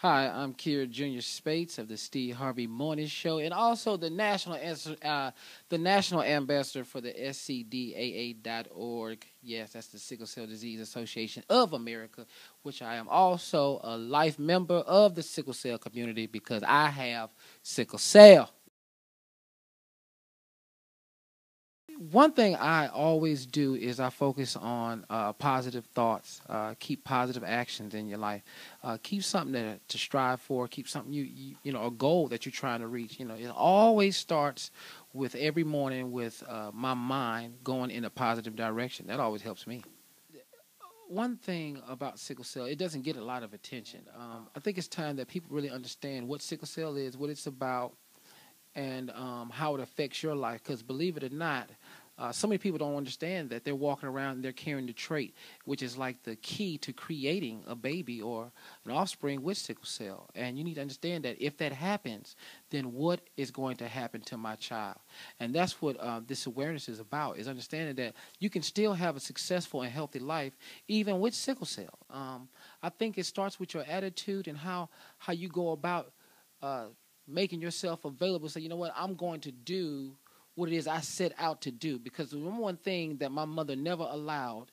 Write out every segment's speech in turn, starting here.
Hi, I'm Kier Jr. Spates of the Steve Harvey Morning Show, and also the national ambassador for the SCDAA.org. Yes, that's the Sickle Cell Disease Association of America, which I am also a life member of the sickle cell community because I have sickle cell. One thing I always do is I focus on positive thoughts, keep positive actions in your life, keep something to strive for, keep something a goal that you're trying to reach. It always starts with every morning with my mind going in a positive direction. That always helps me. One thing about sickle cell, it doesn't get a lot of attention. I think it's time that people really understand what sickle cell is, what it's about, and how it affects your life. Because believe it or not, so many people don't understand that they're walking around and they're carrying the trait, which is like the key to creating a baby or an offspring with sickle cell. And you need to understand that if that happens, then what is going to happen to my child? And that's what this awareness is about, is understanding that you can still have a successful and healthy life even with sickle cell. I think it starts with your attitude and how you go about making yourself available. So, you know what, I'm going to do what it is I set out to do. Because the number one thing that my mother never allowed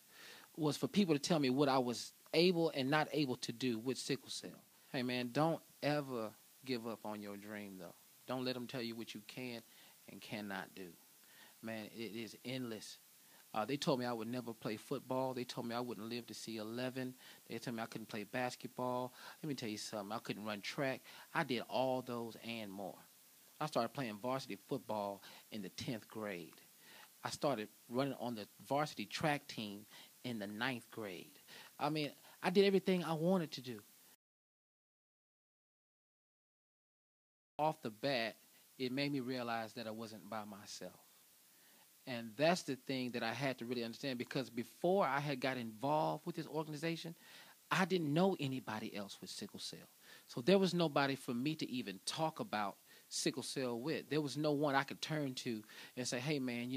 was for people to tell me what I was able and not able to do with sickle cell. Hey, man, don't ever give up on your dream, though. Don't let them tell you what you can and cannot do. Man, it is endless. They told me I would never play football. They told me I wouldn't live to see 11. They told me I couldn't play basketball. Let me tell you something. I couldn't run track. I did all those and more. I started playing varsity football in the 10th grade. I started running on the varsity track team in the 9th grade. I mean, I did everything I wanted to do. Off the bat, it made me realize that I wasn't by myself. And that's the thing that I had to really understand, because before I had got involved with this organization, I didn't know anybody else with sickle cell. So there was nobody for me to even talk about sickle cell with. There was no one I could turn to and say, hey, man,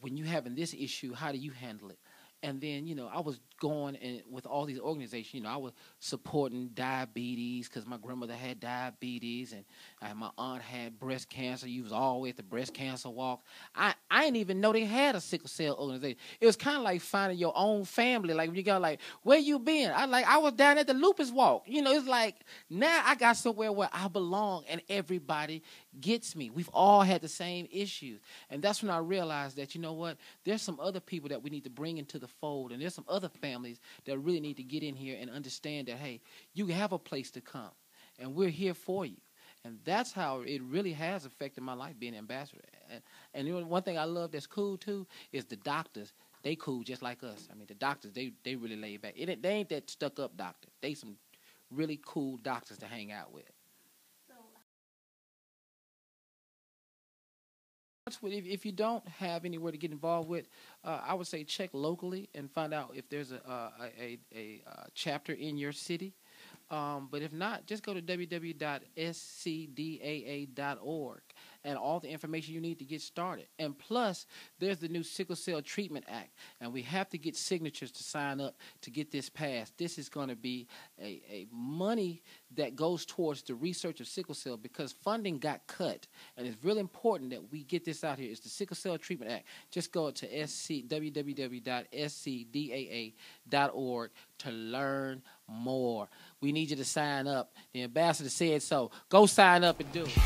when you're having this issue, how do you handle it? And then, I was going and with all these organizations, I was supporting diabetes because my grandmother had diabetes, and my aunt had breast cancer. You was always at the breast cancer walk. I didn't even know they had a sickle cell organization. It was kind of like finding your own family. Like when you go like, where you been? I was down at the lupus walk. It's like now I got somewhere where I belong and everybody gets me. We've all had the same issues. And that's when I realized that, you know what, there's some other people that we need to bring into the fold, and there's some other families that really need to get in here and understand that, hey, you have a place to come, and we're here for you. And that's how it really has affected my life, being an ambassador. And one thing I love that's cool, too, is the doctors. They cool just like us. I mean, the doctors, they really laid back. They ain't that stuck-up doctors. They some really cool doctors to hang out with. If you don't have anywhere to get involved with, I would say check locally and find out if there's a chapter in your city. But if not, just go to www.scdaa.org and all the information you need to get started. And plus, there's the new Sickle Cell Treatment Act, and we have to get signatures to sign up to get this passed. This is going to be a money that goes towards the research of sickle cell, because funding got cut, and it's really important that we get this out here. It's the Sickle Cell Treatment Act. Just go to www.scdaa.org to learn more. We need you to sign up. The ambassador said so. Go sign up and do it.